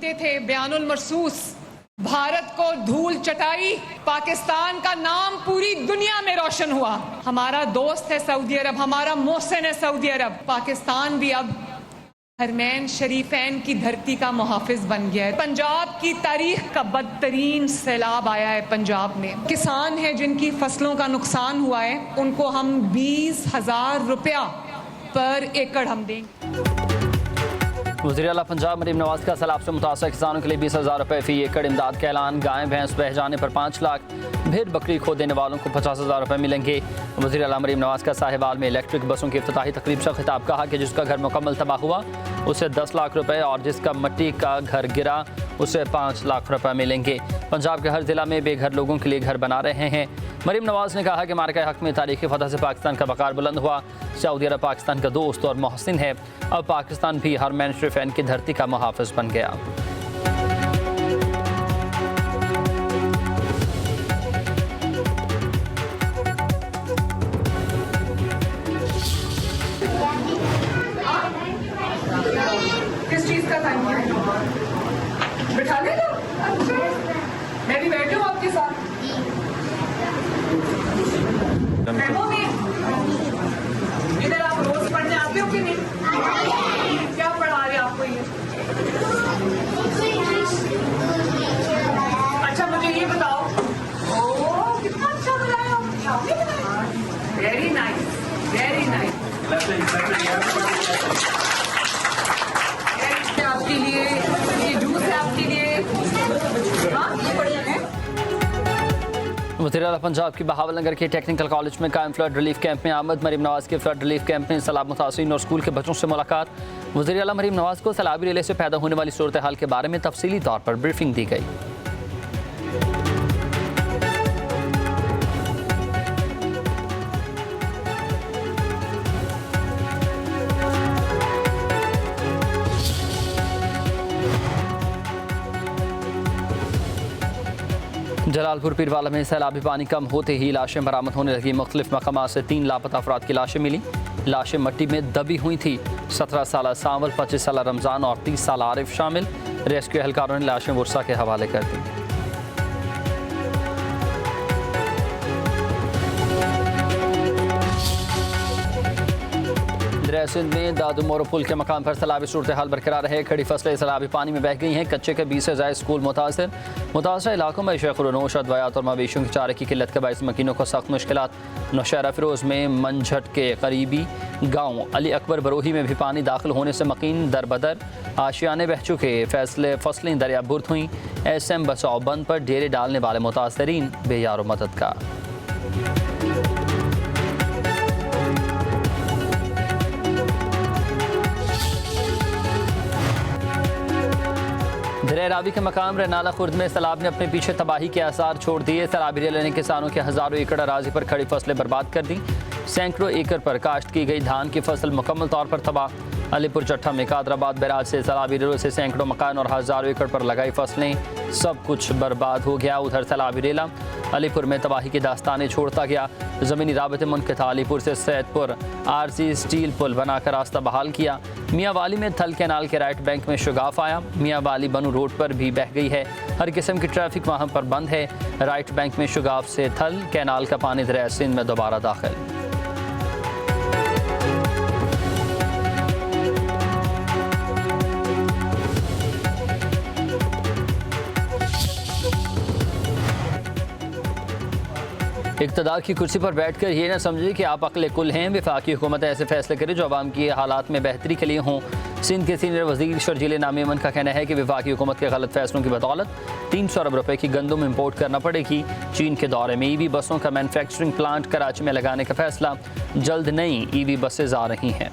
लिखते थे बयानुल मरसूस, भारत को धूल चटाई, पाकिस्तान का नाम पूरी दुनिया में रोशन हुआ। हमारा दोस्त है सऊदी अरब, हमारा मोहसिन है सऊदी अरब। पाकिस्तान भी अब हरमैन शरीफैन की धरती का मुहाफिज बन गया है। पंजाब की तारीख का बदतरीन सैलाब आया है पंजाब में। किसान हैं जिनकी फसलों का नुकसान हुआ है, उनको हम 20,000 रुपया पर एकड़ हम देंगे। वज़ीर-ए-आला पंजाब मरीम नवाज का सैलाब से मुतासर किसानों के लिए 20,000 रुपये फी एकड़ इमदाद का ऐलान। गाय भैंस बह जाने पर 5 लाख, भेड़ बकरी खो देने वालों को 50,000 रुपये मिलेंगे। वज़ीर-ए-आला मरीम नवाज का साहिवाल में इलेक्ट्रिक बसों की इफ्तिताही तकरीब से खिताब। कहा कि जिसका घर मुकम्मल तबाह हुआ उसे 10 लाख रुपये और जिसका मिट्टी का घर गिरा उसे 5 लाख रुपये मिलेंगे। पंजाब के हर जिला में बेघर लोगों के लिए घर बना रहे हैं। मरीम नवाज ने कहा कि मार्का हक में तारीखी फतह से पाकिस्तान का वक़ार बुलंद हुआ। सऊदी अरब पाकिस्तान का दोस्त और मोहसिन है। अब पाकिस्तान भी हरमैन शरीफैन की धरती का मुहाफिज बन गया। किस चीज का टाइम है? बिठा ले लो। मैं भी बैठी हूँ आपके साथ। इधर आप रोज पढ़ने आते हो कि नहीं? क्या पढ़ा रहे आपको ये? अच्छा मुझे ये बताओ, ओह कितना अच्छा बनाया आपने। Very nice, very nice. आपके लिए ये जूस है, आपके लिए हाँ ये बढ़िया है। वज़ीर-ए-आला पंजाब की बहावलनगर के टेक्निकल कॉलेज में कायम फ्लड रिलीफ कैंप में आमद। मरीम नवाज के फ्लड रिलीफ कैंप में सैलाब मुतासिरीन और स्कूल के बच्चों से मुलाकात। वज़ीर-ए-आला मरीम नवाज को सैलाबी रेले से पैदा होने वाली सूरत हाल के बारे में तफसीली तौर पर ब्रीफिंग दी गई। जलालपुर पीरवाला में सैलाबी पानी कम होते ही लाशें बरामद होने लगी। मुख्तलिफ मकामात से 3 लापता अफराद की लाशें मिली। लाशें मिट्टी में दबी हुई थी। 17 साल सांवल, 25 साल रमज़ान और 30 साल आरिफ शामिल। रेस्क्यू एहलकारों ने लाशें वर्षा के हवाले कर दी। सिंध में दादूमोरो पुल के मकाम पर सैलाबी सूरत हाल बरकरार है। खड़ी फसलें सैलाबी पानी में बह गई हैं। कच्चे के 20 से ज़ायद स्कूल मुतासर इलाकों में शेखुरनोश, अद्वयात और मवेशियों के चारे की किल्लत के बायस मकीनों को सख्त मुश्किलात। नौशहरा फिरोज़ में मंझट के करीबी गाँव अली अकबर बरोही में भी पानी दाखिल होने से मकीन दरबदर, आशियाने बह चुके। फसलें दरियाबुर्द हुई। SM बचाओ बंद पर डेरे डालने वाले मुतासरीन बेयारो मदद का। रावी के मकाम रनाला खुर्द में सैलाब ने अपने पीछे तबाही के आसार छोड़ दिए। सैलाबी रेले ने किसानों के हज़ारों एकड़ अराजी पर खड़ी फसलें बर्बाद कर दी। सैकड़ों एकड़ पर काश्त की गई धान की फसल मुकम्मल तौर पर तबाह। अलीपुर चट्ठा में कादराबाद बैराज से सैलाबी रेलों से सैकड़ों मकान और हज़ारों एकड़ पर लगाई फसलें सब कुछ बर्बाद हो गया। उधर सैलाबी रेला अलीपुर में तबाही की दास्तानें छोड़ता गया। ज़मीनी राबते मुनक़ता। अलीपुर से सैदपुर RC स्टील पुल बनाकर रास्ता बहाल किया। मियाँ वाली में थल कैनाल के राइट बैंक में शुगाफ आया। मियाँ वाली बनू रोड पर भी बह गई है। हर किस्म की ट्रैफिक वहाँ पर बंद है। राइट बैंक में शुगाफ से थल कैनाल का पानी दरिया सिंध में दोबारा दाखिल। इक़्तिदार की कुर्सी पर बैठकर ये न समझे कि आप अक्ल कुल हैं। वफाकी हुकूमत ऐसे फैसले करे जो आवाम की हालात में बेहतरी के लिए हों। सिंध के सीनियर वज़ीर शर्जील नामी अमन का कहना है कि वफाकी हुकूमत के गलत फैसलों की बदौलत 300 अरब रुपये की गंदम इम्पोर्ट करना पड़ेगी। चीन के दौरे में EV बसों का मैन्युफैक्चरिंग प्लांट कराची में लगाने का फैसला। जल्द नई EV बसेज आ रही हैं।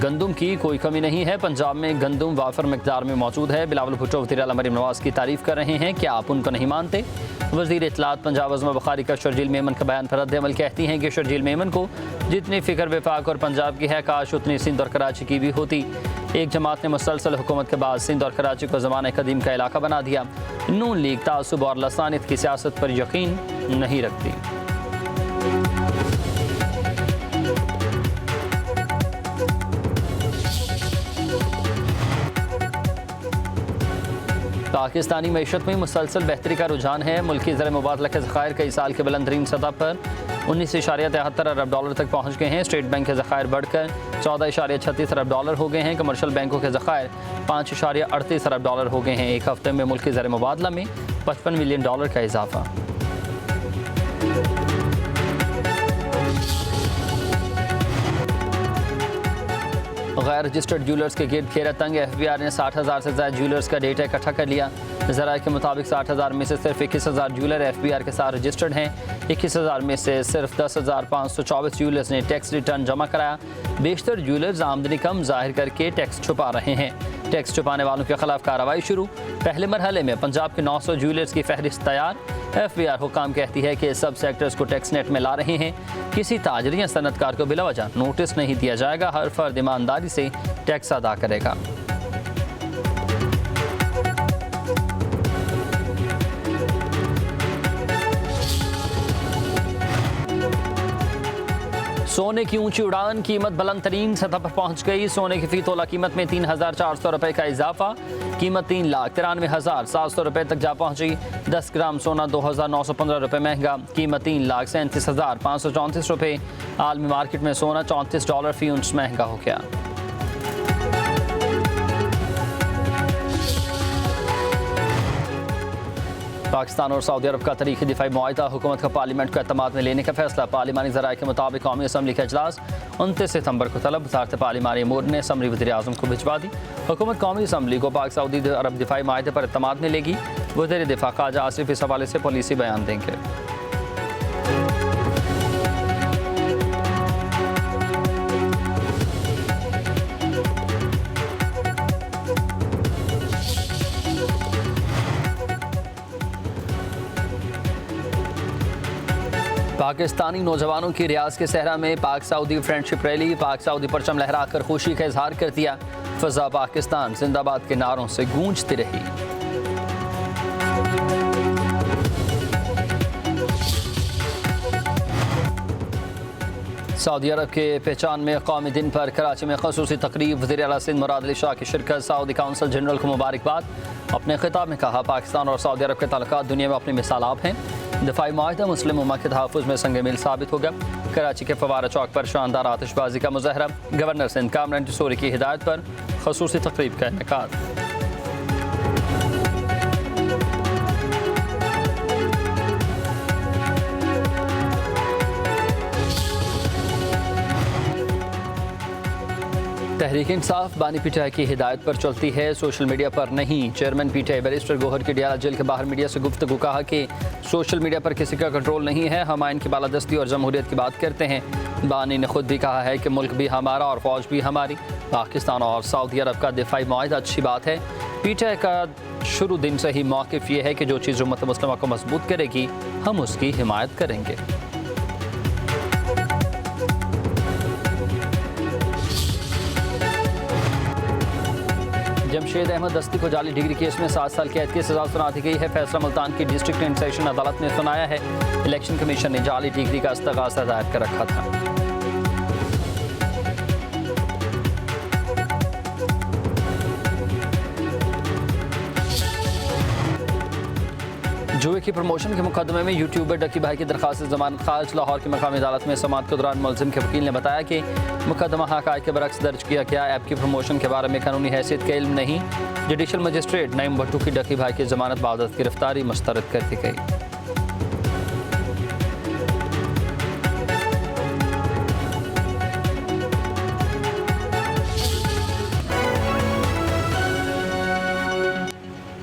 गंदम की कोई कमी नहीं है। पंजाब में गंदम वाफर मकदार में मौजूद है। बिलावल भुट्टो वज़ीर-ए-आला मरीम नवाज की तारीफ कर रहे हैं। क्या आप उनको नहीं मानते? वज़ीर इत्तलात पंजाब अज़मा बुखारी का शर्जील मेमन का बयान पर रद्द-ए-अमल कहती हैं कि शर्जील मेमन को जितनी फ़िक्र वफाक और पंजाब की है, काश उतनी सिंध और कराची की भी होती। एक जमात ने मुसलसल हुकूमत के बाद सिंध और कराची को ज़माने कदीम का इलाका बना दिया। नून लीग तासुब और लसानियत की सियासत पर यकीन नहीं रखती। पाकिस्तानी मईशत में मुसलसल बेहतरी का रुझान है। मुल्की ज़र मुबादला के ज़खायर कई साल के बुलंद तरीन सतह पर 19.73 अरब डॉलर तक पहुँच गए हैं। स्टेट बैंक के ज़खायर बढ़कर 14.36 अरब डॉलर हो गए हैं। कमर्शियल बैंकों के ज़खायर 5.38 अरब डॉलर हो गए हैं। एक हफ्ते में मुल्की ज़र मुबादला में 55 मिलियन डॉलर का इजाफा। गैर रजिस्टर्ड ज्वेलर्स के गिर्द घेरा तंग। FBI ने 60,000 से ज़्यादा ज्वेलर्स का डेटा इकट्ठा कर लिया। ज़राए के मुताबिक 60,000 में से सिर्फ 21,000 ज्वेलर FBI के साथ रजिस्टर्ड हैं। 21,000 में से सिर्फ 10,524 ज्वेलर्स ने टैक्स रिटर्न जमा कराया। बेशतर ज्वेलर्स आमदनी कम जाहिर करके टैक्स छुपा रहे हैं। टैक्स छुपाने वालों के खिलाफ कार्रवाई शुरू। पहले मरहले में पंजाब के 900 ज्वेलर्स की फहरिस्त तैयार। FBI हुकाम कहती है कि सब सेक्टर्स को टैक्स नेट में ला रहे हैं। किसी ताजर या सनतकार को बिला वजह नोटिस नहीं दिया जाएगा। हर फर्द ईमानदारी से टैक्स अदा करेगा। सोने की ऊंची उड़ान, कीमत बुलंद तरीन सतह पर पहुंच गई। सोने की फी तोला कीमत में 3,400 रुपये का इजाफा। कीमत 3,93,700 रुपये तक जा पहुंची। 10 ग्राम सोना 2,915 रुपये महंगा। कीमत 3,37,534 रुपये। आलमी मार्केट में सोना $34 फी औंस महंगा हो गया। पाकिस्तान और सऊदी अरब का तारीखी दिफाई मुआहदा, हुकूमत का पार्लियामेंट को एतमाद में लेने का फैसला। पार्लिमानी ज़राए के मुताबिक कौमी असम्बली का इजलास 29 सितंबर को तलब। वज़ारत पार्लिमानी अमूर ने समरी वज़ीर आज़म को भिजवा दी। हुकूमत कौमी असम्बली को पाक सऊदी अरब दिफाई मुआहदे पर एतमाद में लेगी। वज़ीर दिफा ख्वाजा आसिफ इस हवाले से पॉलिसी बयान देंगे। पाकिस्तानी नौजवानों की रियाज के सहरा में पाक सऊदी फ्रेंडशिप रैली। पाक सऊदी परचम लहराकर खुशी का इजहार कर दिया। फ़ज़ा पाकिस्तान जिंदाबाद के नारों से गूंजती रही। सऊदी अरब के पहचान में कौमी दिन पर कराची में खसूसी तकरीब। वज़ीर आला सिंध मुराद अली शाह की शिरकत। सऊदी काउंसिल जनरल को मुबारकबाद। अपने खिताब में कहा, पाकिस्तान और सऊदी अरब के ताल्लुकात दुनिया में अपनी मिसाल आप हैं। दिफाई मुआहदा मुस्लिम उम्मा के तहफ़्फ़ुज़ में संग मील साबित होगा। कराची के फवारा चौक पर शानदार आतिशबाजी का मुज़ाहरा। गवर्नर सिंध कामरान टिसोरी की हिदायत पर खसूसी तकरीब का इनेकाद। तहरीक इंसाफ बानी पीटीआई की हिदायत पर चलती है, सोशल मीडिया पर नहीं। चेयरमैन पीटीआई बैरिस्टर गौहर की डियाला जेल के बाहर मीडिया से गुफ्तगू। कहा कि सोशल मीडिया पर किसी का कंट्रोल नहीं है, हम आइन की बालादस्ती और जमहूरियत की बात करते हैं। बानी ने खुद भी कहा है कि मुल्क भी हमारा और फौज भी हमारी। पाकिस्तान और सऊदी अरब का दिफाई मुआहदा अच्छी बात है। पीटीआई का शुरू दिन से ही मौक़िफ़ ये है कि जो चीज़ उम्मत मुस्लिमा को मजबूत करेगी हम उसकी हिमायत करेंगे। जमशेद अहमद दस्ती को जाली डिग्री केस में 7 साल कैद की सजा सुना दी गई है। फैसला मुल्तान की डिस्ट्रिक्ट एंड सेशन अदालत ने सुनाया है। इलेक्शन कमीशन ने जाली डिग्री का इस्तग़ासा दायर कर रखा था। जुए की प्रमोशन के मुकदमे में यूट्यूबर डक्की भाई की दरखास्त जमानत खारिज। लाहौर की मकामी अदालत में समाअत के दौरान मुलजिम के वकील ने बताया कि मुकदमा हक़ाइक़ के बरक्स दर्ज किया गया। ऐप की प्रमोशन के बारे में कानूनी हैसियत का इल्म नहीं। जुडिशल मजिस्ट्रेट नईम भट्टू की डक्की भाई की जमानत बावजूद गिरफ्तारी मुस्तरद कर दी गई।